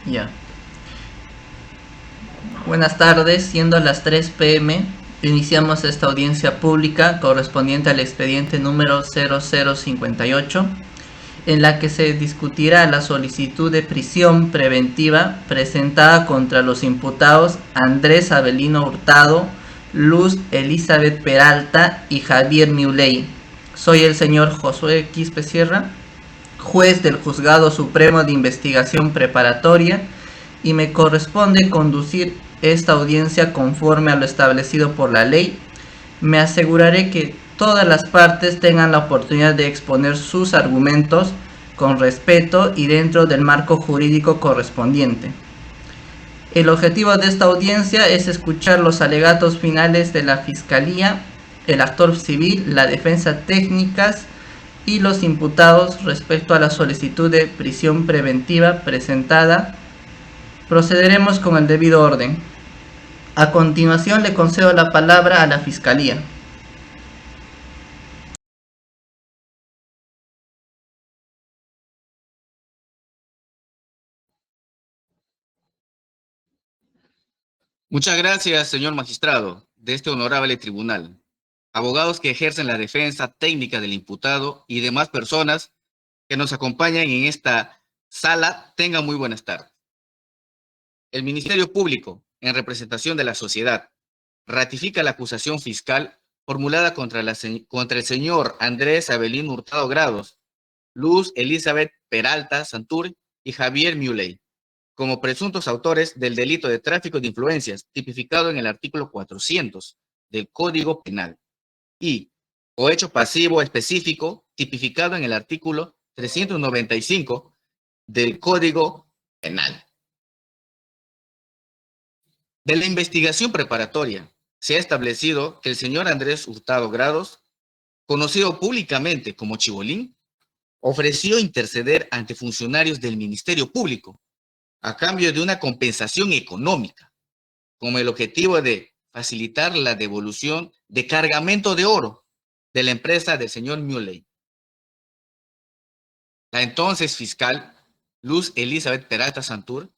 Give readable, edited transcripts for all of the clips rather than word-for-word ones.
Ya. Buenas tardes, siendo las 3 p.m., iniciamos esta audiencia pública correspondiente al expediente número 0058, en la que se discutirá la solicitud de prisión preventiva presentada contra los imputados Andrés Avelino Hurtado, Luz Elizabeth Peralta y Javier Muley. Soy el señor Josué Quispe Sierra, juez del Juzgado Supremo de Investigación Preparatoria, y me corresponde conducir esta audiencia conforme a lo establecido por la ley. Me aseguraré que todas las partes tengan la oportunidad de exponer sus argumentos con respeto y dentro del marco jurídico correspondiente. El objetivo de esta audiencia es escuchar los alegatos finales de la Fiscalía, el actor civil, la defensa técnicas y los imputados respecto a la solicitud de prisión preventiva presentada. Procederemos con el debido orden. A continuación le concedo la palabra a la Fiscalía. Muchas gracias, señor magistrado, de este honorable tribunal. Abogados que ejercen la defensa técnica del imputado y demás personas que nos acompañan en esta sala, tengan muy buenas tardes. El Ministerio Público, en representación de la sociedad, ratifica la acusación fiscal formulada contra el señor Andrés Avelino Hurtado Grados, Luz Elizabeth Peralta Santur y Javier Muley, como presuntos autores del delito de tráfico de influencias tipificado en el artículo 400 del Código Penal y o hecho pasivo específico tipificado en el artículo 395 del Código Penal. De la investigación preparatoria se ha establecido que el señor Andrés Hurtado Grados, conocido públicamente como Chibolín, ofreció interceder ante funcionarios del Ministerio Público a cambio de una compensación económica, con el objetivo de facilitar la devolución de cargamento de oro de la empresa del señor Muley. La entonces fiscal Luz Elizabeth Peralta Santur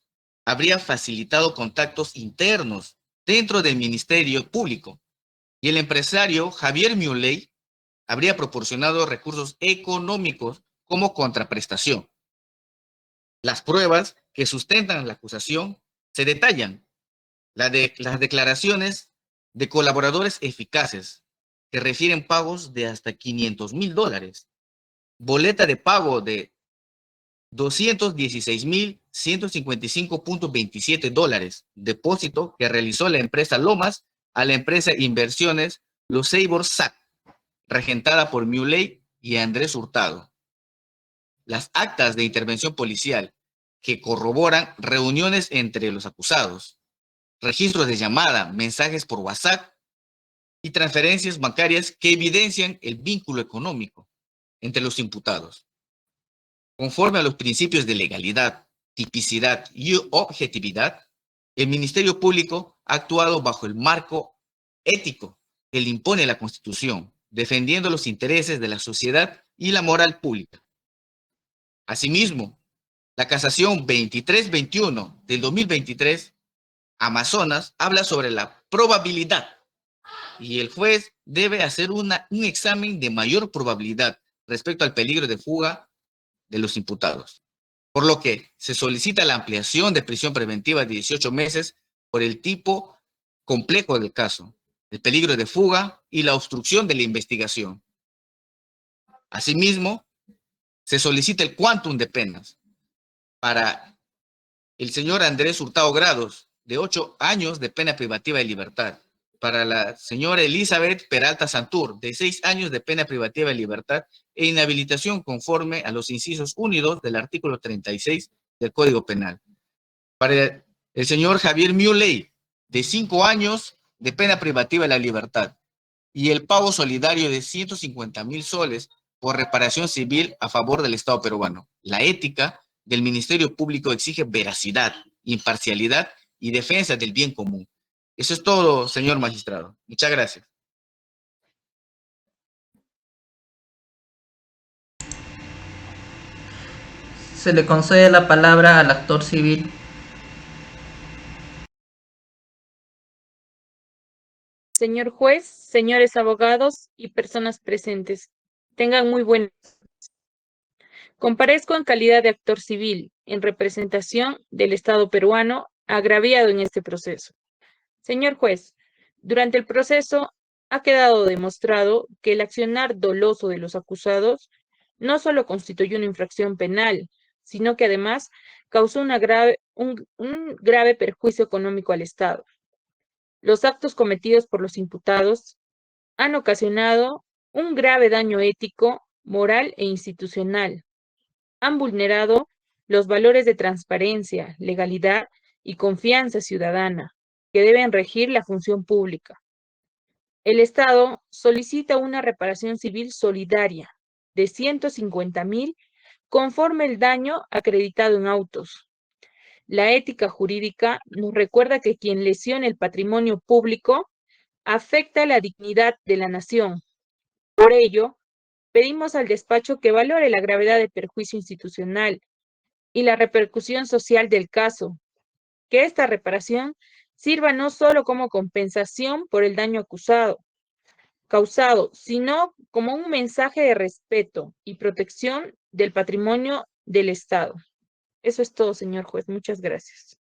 habría facilitado contactos internos dentro del Ministerio Público y el empresario Javier Muley habría proporcionado recursos económicos como contraprestación. Las pruebas que sustentan la acusación se detallan las declaraciones de colaboradores eficaces que refieren pagos de hasta $500,000, boleta de pago de $216,155.27, depósito que realizó la empresa Lomas a la empresa Inversiones Los Seibor SAC, regentada por Muley y Andrés Hurtado. Las actas de intervención policial que corroboran reuniones entre los acusados, registros de llamada, mensajes por WhatsApp y transferencias bancarias que evidencian el vínculo económico entre los imputados. Conforme a los principios de legalidad, tipicidad y objetividad, el Ministerio Público ha actuado bajo el marco ético que le impone la Constitución, defendiendo los intereses de la sociedad y la moral pública. Asimismo, la casación 2321 del 2023, Amazonas, habla sobre la probabilidad y el juez debe hacer un examen de mayor probabilidad respecto al peligro de fuga de los imputados, por lo que se solicita la ampliación de prisión preventiva de 18 meses por el tipo complejo del caso, el peligro de fuga y la obstrucción de la investigación. Asimismo, se solicita el quantum de penas para el señor Andrés Hurtado Grados, de 8 años de pena privativa de libertad, para la señora Elizabeth Peralta Santur, de 6 años de pena privativa de libertad e inhabilitación conforme a los incisos 1 y 2 del artículo 36 del Código Penal. Para el señor Javier Muley, de 5 años de pena privativa de la libertad y el pago solidario de 150,000 soles por reparación civil a favor del Estado peruano. La ética del Ministerio Público exige veracidad, imparcialidad y defensa del bien común. Eso es todo, señor magistrado. Muchas gracias. Se le concede la palabra al actor civil. Señor juez, señores abogados y personas presentes, tengan muy buen. Comparezco en calidad de actor civil, en representación del Estado peruano, agraviado en este proceso. Señor juez, durante el proceso ha quedado demostrado que el accionar doloso de los acusados no solo constituyó una infracción penal, sino que además causó un grave perjuicio económico al Estado. Los actos cometidos por los imputados han ocasionado un grave daño ético, moral e institucional. Han vulnerado los valores de transparencia, legalidad y confianza ciudadana que deben regir la función pública. El Estado solicita una reparación civil solidaria de 150.000 conforme el daño acreditado en autos. La ética jurídica nos recuerda que quien lesione el patrimonio público afecta la dignidad de la nación. Por ello, pedimos al despacho que valore la gravedad del perjuicio institucional y la repercusión social del caso, que esta reparación sirva no solo como compensación por el daño causado, sino como un mensaje de respeto y protección del patrimonio del Estado. Eso es todo, señor juez. Muchas gracias.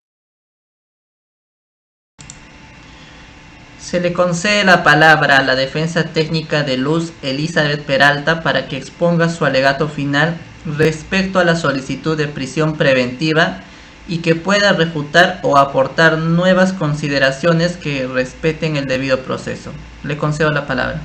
Se le concede la palabra a la defensa técnica de Luz Elizabeth Peralta para que exponga su alegato final respecto a la solicitud de prisión preventiva y que pueda refutar o aportar nuevas consideraciones que respeten el debido proceso. Le concedo la palabra.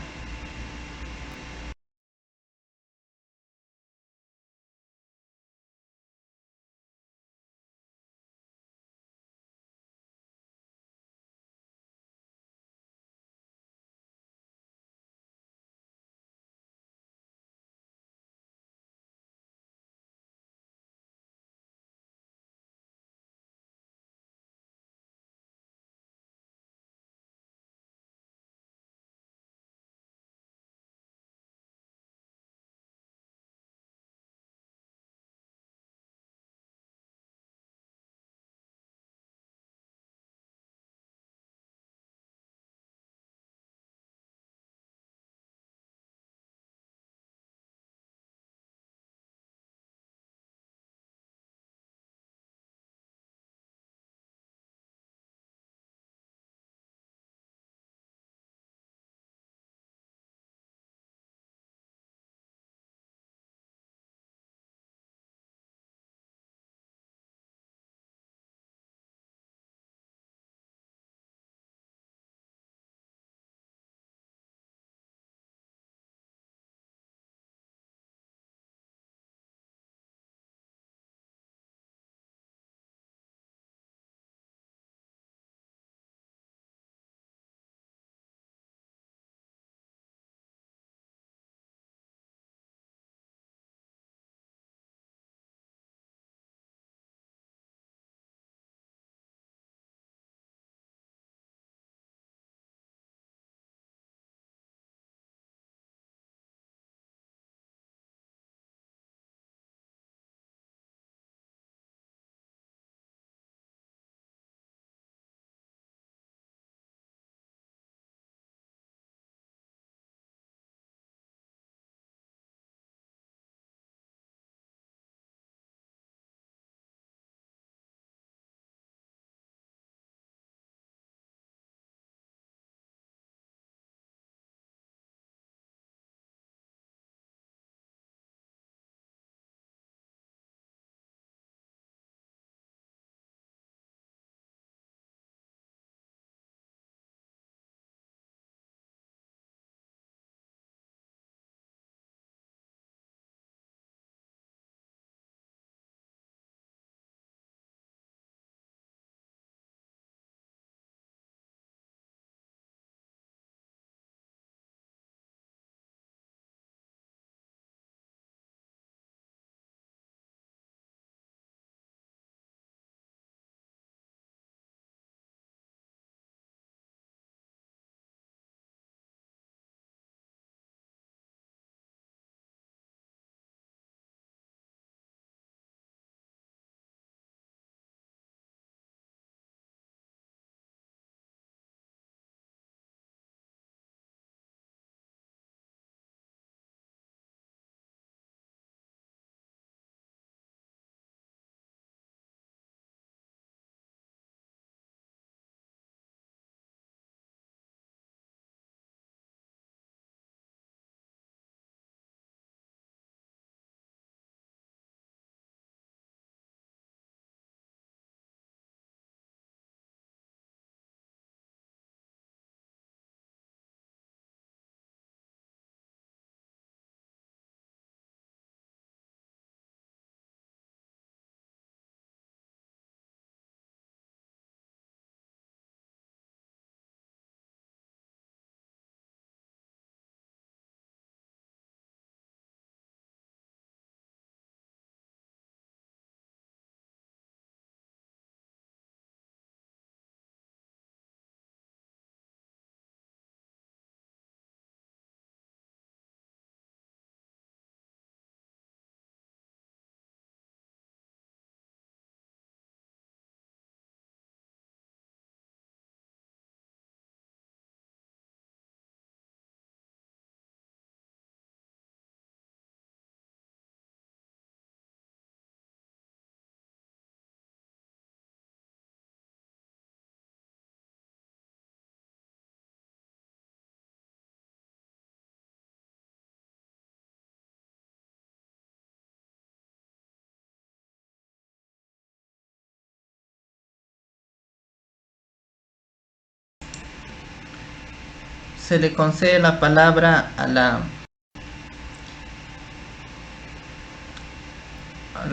Se le concede la palabra al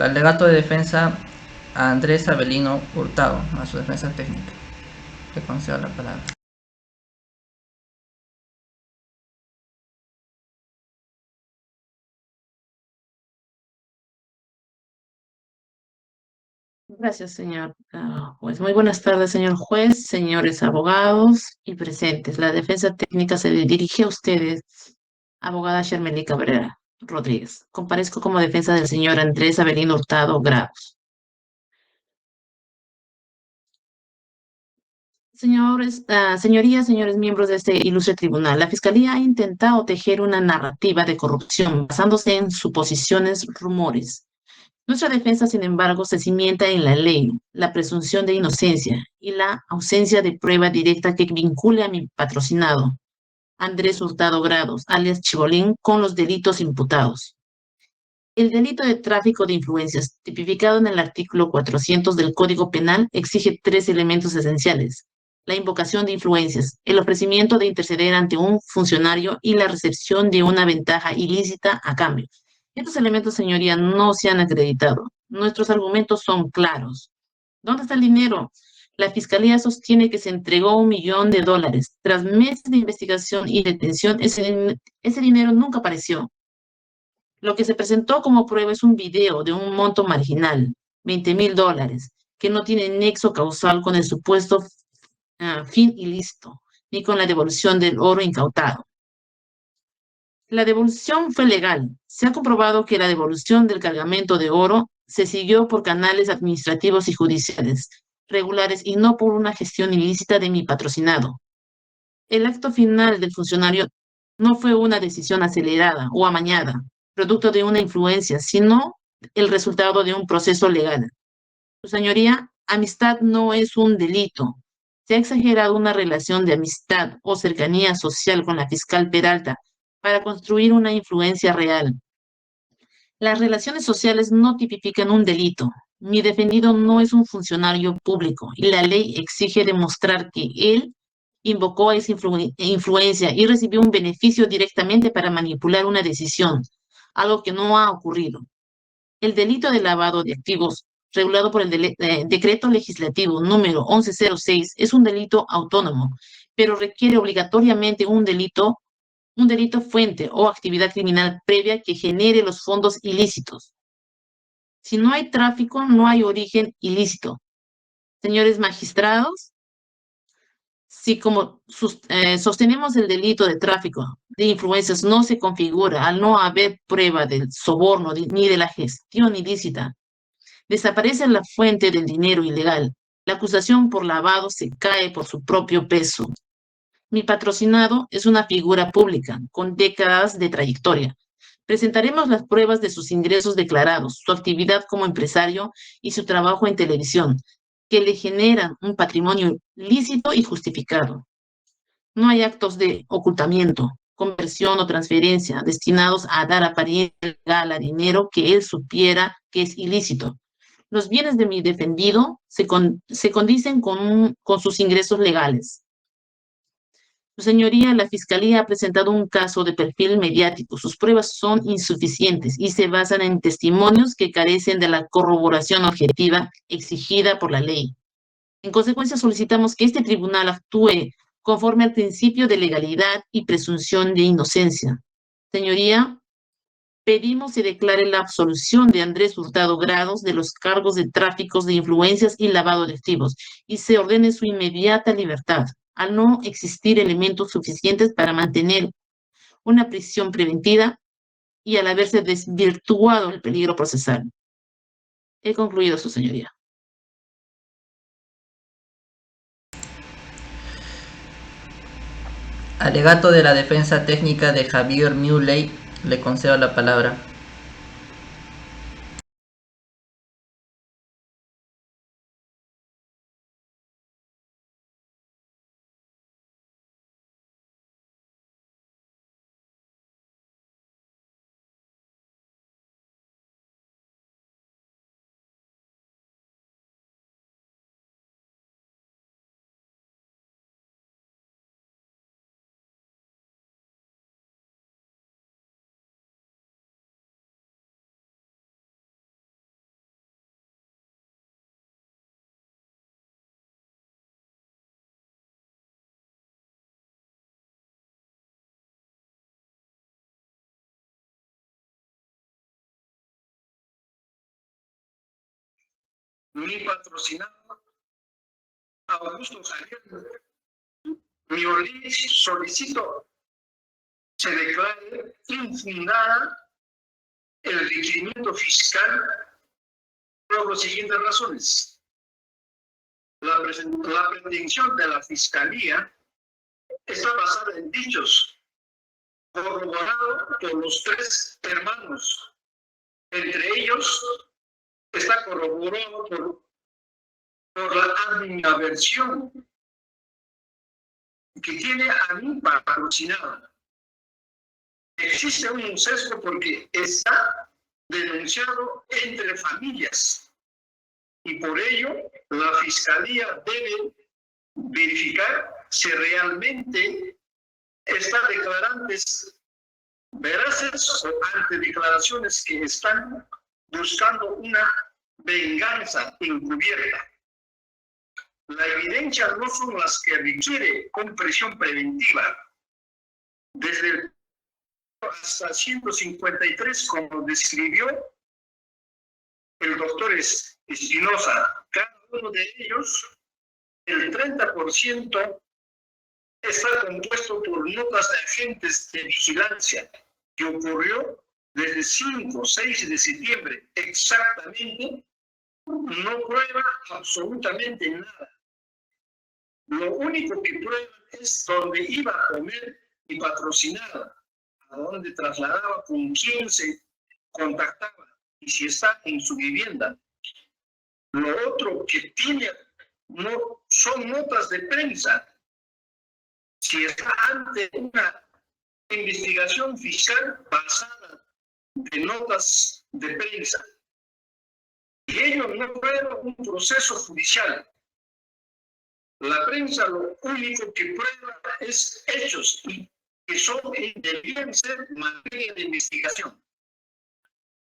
alegato de defensa a Andrés Avelino Hurtado, a su defensa técnica. Le concedo la palabra. Gracias, señor juez. Muy buenas tardes, señor juez, señores abogados y presentes. La defensa técnica se dirige a ustedes, abogada Shermely Cabrera Rodríguez. Comparezco como defensa del señor Andrés Avelino Hurtado Grados. Señorías, señores miembros de este ilustre tribunal, la Fiscalía ha intentado tejer una narrativa de corrupción basándose en suposiciones, rumores. Nuestra defensa, sin embargo, se cimienta en la ley, la presunción de inocencia y la ausencia de prueba directa que vincule a mi patrocinado, Andrés Hurtado Grados, alias Chibolín, con los delitos imputados. El delito de tráfico de influencias, tipificado en el artículo 400 del Código Penal, exige tres elementos esenciales: la invocación de influencias, el ofrecimiento de interceder ante un funcionario y la recepción de una ventaja ilícita a cambio. Estos elementos, señoría, no se han acreditado. Nuestros argumentos son claros. ¿Dónde está el dinero? La Fiscalía sostiene que se entregó $1.000.000. Tras meses de investigación y detención, ese dinero nunca apareció. Lo que se presentó como prueba es un video de un monto marginal, $20.000, que no tiene nexo causal con el supuesto fin ilícito, ni con la devolución del oro incautado. La devolución fue legal. Se ha comprobado que la devolución del cargamento de oro se siguió por canales administrativos y judiciales regulares y no por una gestión ilícita de mi patrocinado. El acto final del funcionario no fue una decisión acelerada o amañada, producto de una influencia, sino el resultado de un proceso legal. Su señoría, amistad no es un delito. Se ha exagerado una relación de amistad o cercanía social con la fiscal Peralta para construir una influencia real. Las relaciones sociales no tipifican un delito. Mi defendido no es un funcionario público y la ley exige demostrar que él invocó esa influencia y recibió un beneficio directamente para manipular una decisión, algo que no ha ocurrido. El delito de lavado de activos, regulado por el decreto legislativo número 1106, es un delito autónomo, pero requiere obligatoriamente un delito fuente o actividad criminal previa que genere los fondos ilícitos. Si no hay tráfico, no hay origen ilícito. Señores magistrados, si como sostenemos el delito de tráfico de influencias no se configura al no haber prueba del soborno ni de la gestión ilícita, desaparece la fuente del dinero ilegal. La acusación por lavado se cae por su propio peso. Mi patrocinado es una figura pública con décadas de trayectoria. Presentaremos las pruebas de sus ingresos declarados, su actividad como empresario y su trabajo en televisión, que le generan un patrimonio lícito y justificado. No hay actos de ocultamiento, conversión o transferencia destinados a dar apariencia legal a dinero que él supiera que es ilícito. Los bienes de mi defendido se condicen con sus ingresos legales. Su señoría, la Fiscalía ha presentado un caso de perfil mediático. Sus pruebas son insuficientes y se basan en testimonios que carecen de la corroboración objetiva exigida por la ley. En consecuencia, solicitamos que este tribunal actúe conforme al principio de legalidad y presunción de inocencia. Señoría, pedimos se declare la absolución de Andrés Hurtado Grados de los cargos de tráfico de influencias y lavado de activos y se ordene su inmediata libertad, al no existir elementos suficientes para mantener una prisión preventiva y al haberse desvirtuado el peligro procesal. He concluido, su señoría. Alegato de la defensa técnica de Javier Muley, le concedo la palabra. mi patrocinado Augusto Javier Miolí solicito se declare infundada el requerimiento fiscal por las siguientes razones. La pretensión de la Fiscalía está basada en dichos corroborados por los tres hermanos. Entre ellos está corroborado por la animadversión que tiene a mi patrocinado. Existe un sesgo porque está denunciado entre familias y por ello la Fiscalía debe verificar si realmente está declarantes veraces o ante declaraciones que están buscando una venganza encubierta. La evidencia no son las que requiere con prisión preventiva. Desde el hasta 153, como describió el doctor Espinosa, cada uno de ellos, el 30% está compuesto por notas de agentes de vigilancia que ocurrió desde 5 o 6 de septiembre exactamente, no prueba absolutamente nada. Lo único que prueba es dónde iba a comer mi patrocinado, a dónde trasladaba, con quién se contactaba y si está en su vivienda. Lo otro que tiene no son notas de prensa. Si está ante una investigación fiscal basada en notas de prensa, y ello no prueba un proceso judicial. La prensa lo único que prueba es hechos que deberían ser materia de investigación.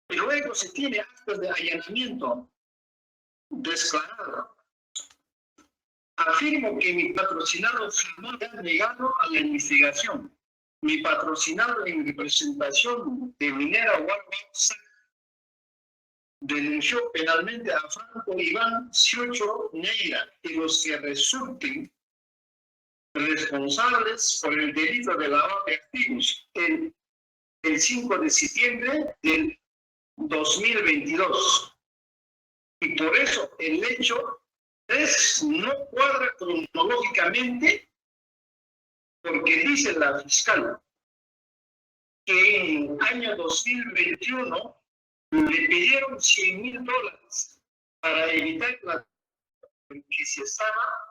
Y luego se tiene actos de allanamiento descarado. Afirmo que mi patrocinado jamás ha negado a la investigación. Mi patrocinado en representación de Minera Guardia denunció penalmente a Franco Iván Siocho Neira y los que resulten responsables por el delito de lavado de activos el 5 de septiembre del 2022. Y por eso el hecho no cuadra cronológicamente, porque dice la fiscal que en el año 2021 le pidieron $100,000 para evitar que se estaba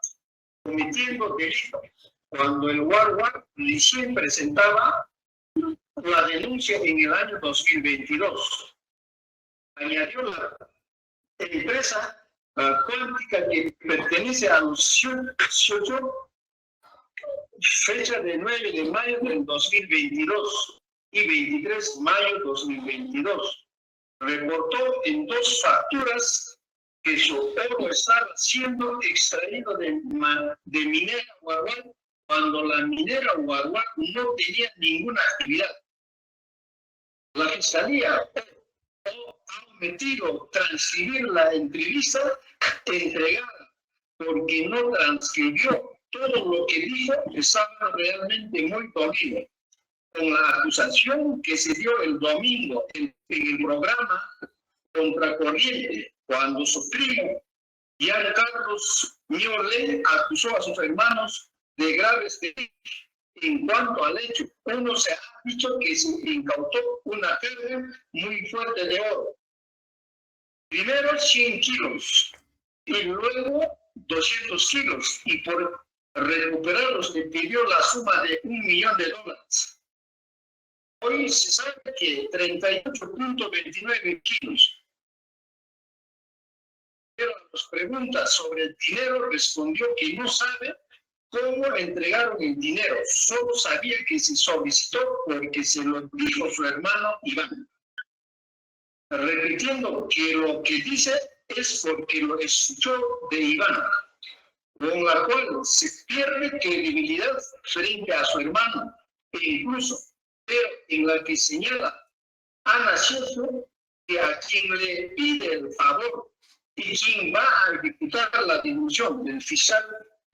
cometiendo delito, cuando el Guardia recién presentaba la denuncia en el año 2022. Añadió la empresa cuántica que pertenece a los 18, fecha de 9 de mayo del 2022 y 23 de mayo de 2022. Reportó en 2 facturas que su oro estaba siendo extraído de Minera Guardia cuando la Minera Guardia no tenía ninguna actividad. La Fiscalía ha omitido transcribir la entrevista entregada porque no transcribió todo lo que dijo. Estaba realmente muy dolido con la acusación que se dio el domingo en el programa Contracorriente, cuando su primo Giancarlos Miolé acusó a sus hermanos de graves delitos. En cuanto al hecho, uno se ha dicho que se incautó una carga muy fuerte de oro. Primero 100 kilos y luego 200 kilos, y por recuperarlos le pidió la suma de $1 millón. Hoy se sabe que 38.29 kilos. Pero a las preguntas sobre el dinero respondió que no sabe cómo entregaron el dinero, solo sabía que se solicitó porque se lo dijo su hermano Iván, repitiendo que lo que dice es porque lo escuchó de Iván, con la cual se pierde credibilidad frente a su hermano, e incluso, pero en la que señala Ana Sieso que a quien le pide el favor y quien va a ejecutar la devolución del fiscal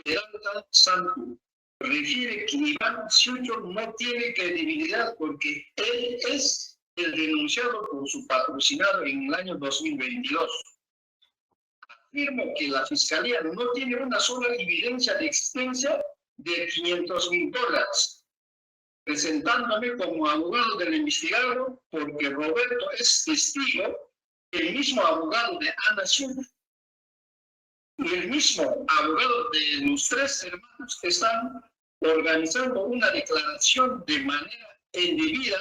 Peralta Santur refiere que Iván Ciucho no tiene credibilidad porque él es el denunciado por su patrocinado en el año 2022. Afirmo que la Fiscalía no tiene una sola evidencia de existencia de $500,000, presentándome como abogado del investigado porque Roberto es testigo, el mismo abogado de Ana Ciucho y el mismo abogado de los tres hermanos que están organizando una declaración de manera indebida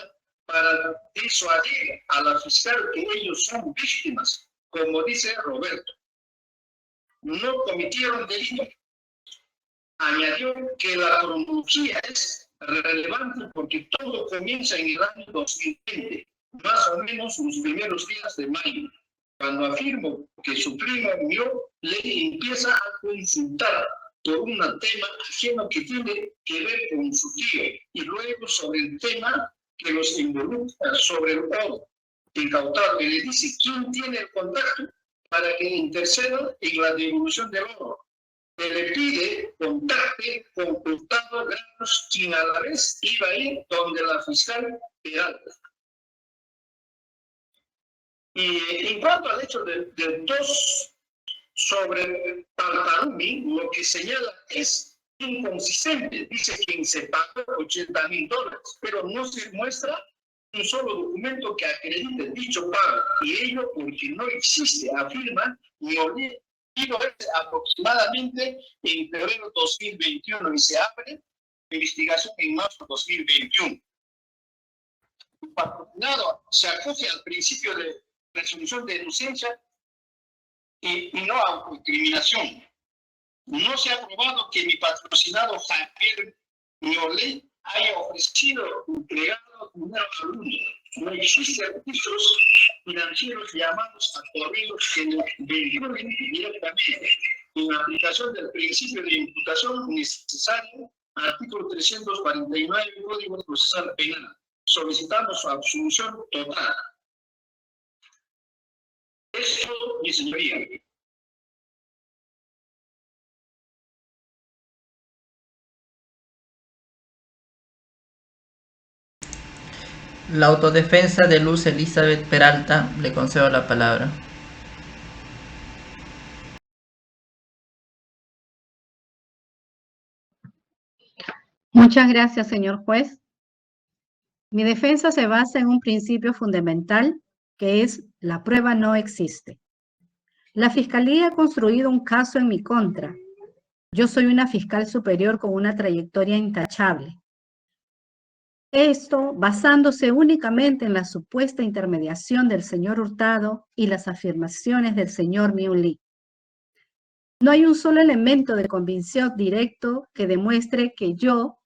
para disuadir a la fiscal que ellos son víctimas, como dice Roberto. No cometieron delito. Añadió que la cronología es relevante porque todo comienza en el año 2020, más o menos los primeros días de mayo, cuando afirmo que su primo le empieza a consultar por un tema ajeno que tiene que ver con su tío, y luego sobre el tema que los involucra sobre el oro incautado, y le dice quién tiene el contacto para que interceda en la devolución del oro. Se le pide contacte con Hurtado Granos, quien a la vez iba a ir donde la fiscal Peralta. Y en cuanto al hecho de dos sobre Tartarumi, lo que señala es inconsistente. Dice que se pagó $80,000, pero no se muestra un solo documento que acredite dicho pago, y ello porque no existe, afirma Miolé. Aproximadamente en febrero 2021 y se abre investigación en marzo 2021. El patrocinado se acoge al principio de resolución de inocencia y no autoincriminación. No se ha probado que mi patrocinado Javier Miolé haya ofrecido entregado dinero alguno. No existen registros financieros llamados a correos que nos vinculen directamente. En aplicación del principio de imputación necesario, artículo 349 del Código Procesal Penal, solicitamos su absolución total. Esto, mi señoría. La autodefensa de Luz Elizabeth Peralta, le concedo la palabra. Muchas gracias, señor juez. Mi defensa se basa en un principio fundamental, que es la prueba no existe. La Fiscalía ha construido un caso en mi contra. Yo soy una fiscal superior con una trayectoria intachable. Esto basándose únicamente en la supuesta intermediación del señor Hurtado y las afirmaciones del señor Miulí. No hay un solo elemento de convicción directo que demuestre que yo,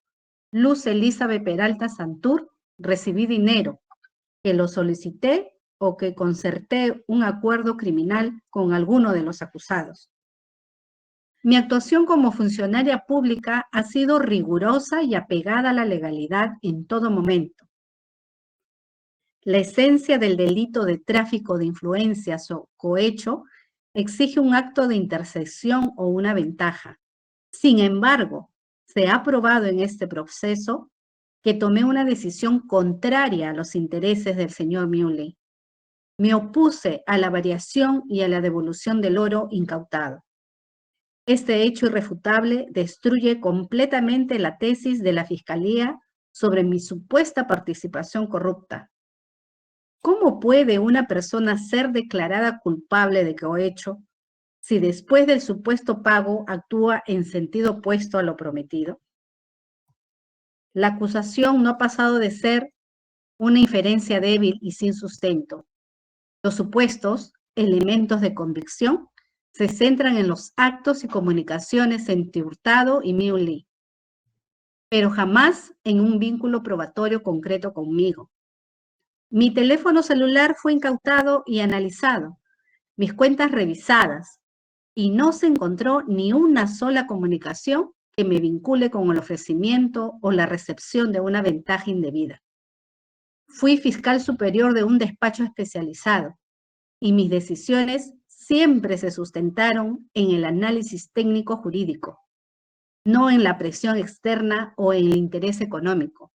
Luz Elizabeth Peralta Santur, recibí dinero, que lo solicité o que concerté un acuerdo criminal con alguno de los acusados. Mi actuación como funcionaria pública ha sido rigurosa y apegada a la legalidad en todo momento. La esencia del delito de tráfico de influencias o cohecho exige un acto de intercesión o una ventaja. Sin embargo, se ha probado en este proceso que tomé una decisión contraria a los intereses del señor Miulé. Me opuse a la variación y a la devolución del oro incautado. Este hecho irrefutable destruye completamente la tesis de la Fiscalía sobre mi supuesta participación corrupta. ¿Cómo puede una persona ser declarada culpable de cohecho si después del supuesto pago actúa en sentido opuesto a lo prometido? La acusación no ha pasado de ser una inferencia débil y sin sustento. Los supuestos elementos de convicción se centran en los actos y comunicaciones entre Hurtado y Miulí, pero jamás en un vínculo probatorio concreto conmigo. Mi teléfono celular fue incautado y analizado, mis cuentas revisadas, y no se encontró ni una sola comunicación que me vincule con el ofrecimiento o la recepción de una ventaja indebida. Fui fiscal superior de un despacho especializado y mis decisiones siempre se sustentaron en el análisis técnico jurídico, no en la presión externa o en el interés económico.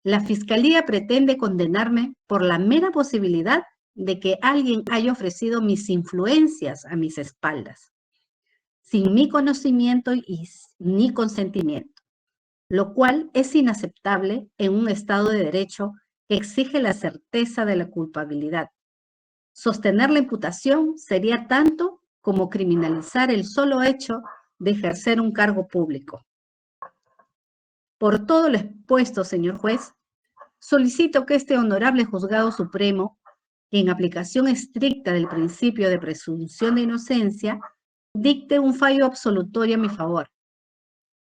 La Fiscalía pretende condenarme por la mera posibilidad de que alguien haya ofrecido mis influencias a mis espaldas, sin mi conocimiento ni consentimiento, lo cual es inaceptable en un Estado de Derecho que exige la certeza de la culpabilidad. Sostener la imputación sería tanto como criminalizar el solo hecho de ejercer un cargo público. Por todo lo expuesto, señor juez, solicito que este honorable juzgado supremo, en aplicación estricta del principio de presunción de inocencia, dicte un fallo absolutorio a mi favor.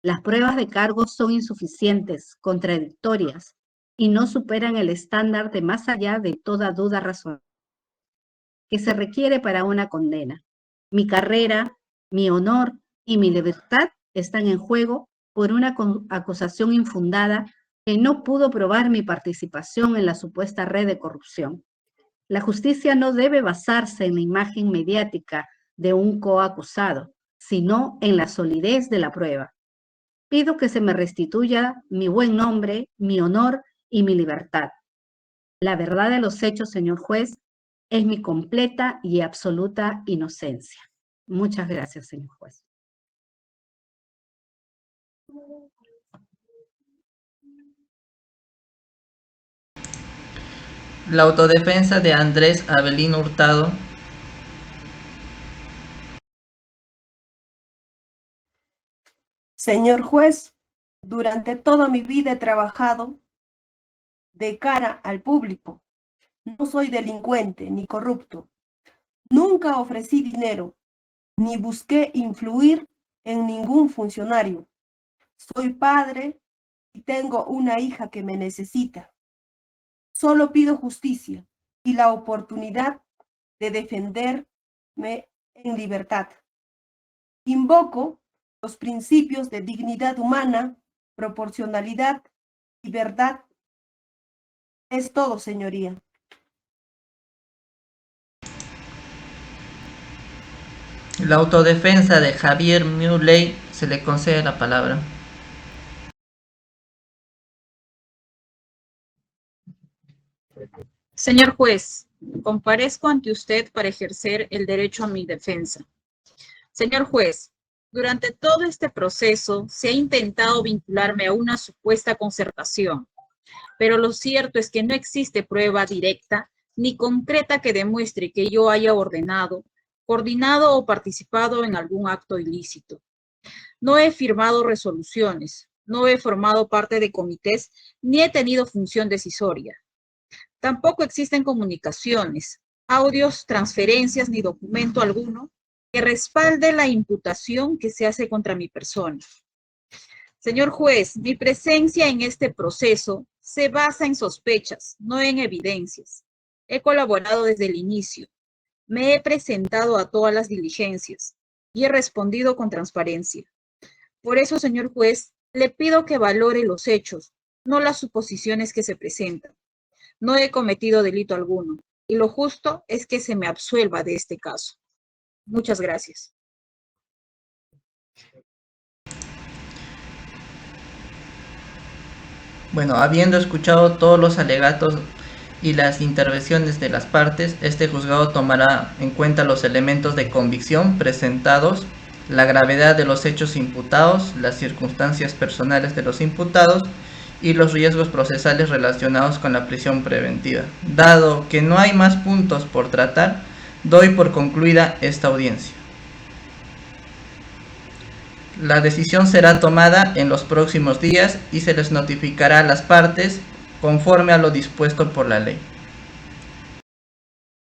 Las pruebas de cargo son insuficientes, contradictorias, y no superan el estándar de más allá de toda duda razonable que se requiere para una condena. Mi carrera, mi honor y mi libertad están en juego por una acusación infundada que no pudo probar mi participación en la supuesta red de corrupción. La justicia no debe basarse en la imagen mediática de un coacusado, sino en la solidez de la prueba. Pido que se me restituya mi buen nombre, mi honor y mi libertad. La verdad de los hechos, señor juez, es mi completa y absoluta inocencia. Muchas gracias, señor juez. La autodefensa de Andrés Avelino Hurtado. Señor juez, durante toda mi vida he trabajado de cara al público. No soy delincuente ni corrupto. Nunca ofrecí dinero, ni busqué influir en ningún funcionario. Soy padre y tengo una hija que me necesita. Solo pido justicia y la oportunidad de defenderme en libertad. Invoco los principios de dignidad humana, proporcionalidad y verdad. Es todo, señoría. La autodefensa de Javier Muley, se le concede la palabra. Señor juez, comparezco ante usted para ejercer el derecho a mi defensa. Señor juez, durante todo este proceso se ha intentado vincularme a una supuesta concertación, pero lo cierto es que no existe prueba directa ni concreta que demuestre que yo haya ordenado, coordinado o participado en algún acto ilícito. No he firmado resoluciones, no he formado parte de comités, ni he tenido función decisoria. Tampoco existen comunicaciones, audios, transferencias ni documento alguno que respalde la imputación que se hace contra mi persona. Señor juez, mi presencia en este proceso se basa en sospechas, no en evidencias. He colaborado desde el inicio. Me he presentado a todas las diligencias y he respondido con transparencia. Por eso, señor juez, le pido que valore los hechos, no las suposiciones que se presentan. No he cometido delito alguno y lo justo es que se me absuelva de este caso. Muchas gracias. Bueno, habiendo escuchado todos los alegatos y las intervenciones de las partes, este juzgado tomará en cuenta los elementos de convicción presentados, la gravedad de los hechos imputados, las circunstancias personales de los imputados y los riesgos procesales relacionados con la prisión preventiva. Dado que no hay más puntos por tratar, doy por concluida esta audiencia. La decisión será tomada en los próximos días y se les notificará a las partes conforme a lo dispuesto por la ley.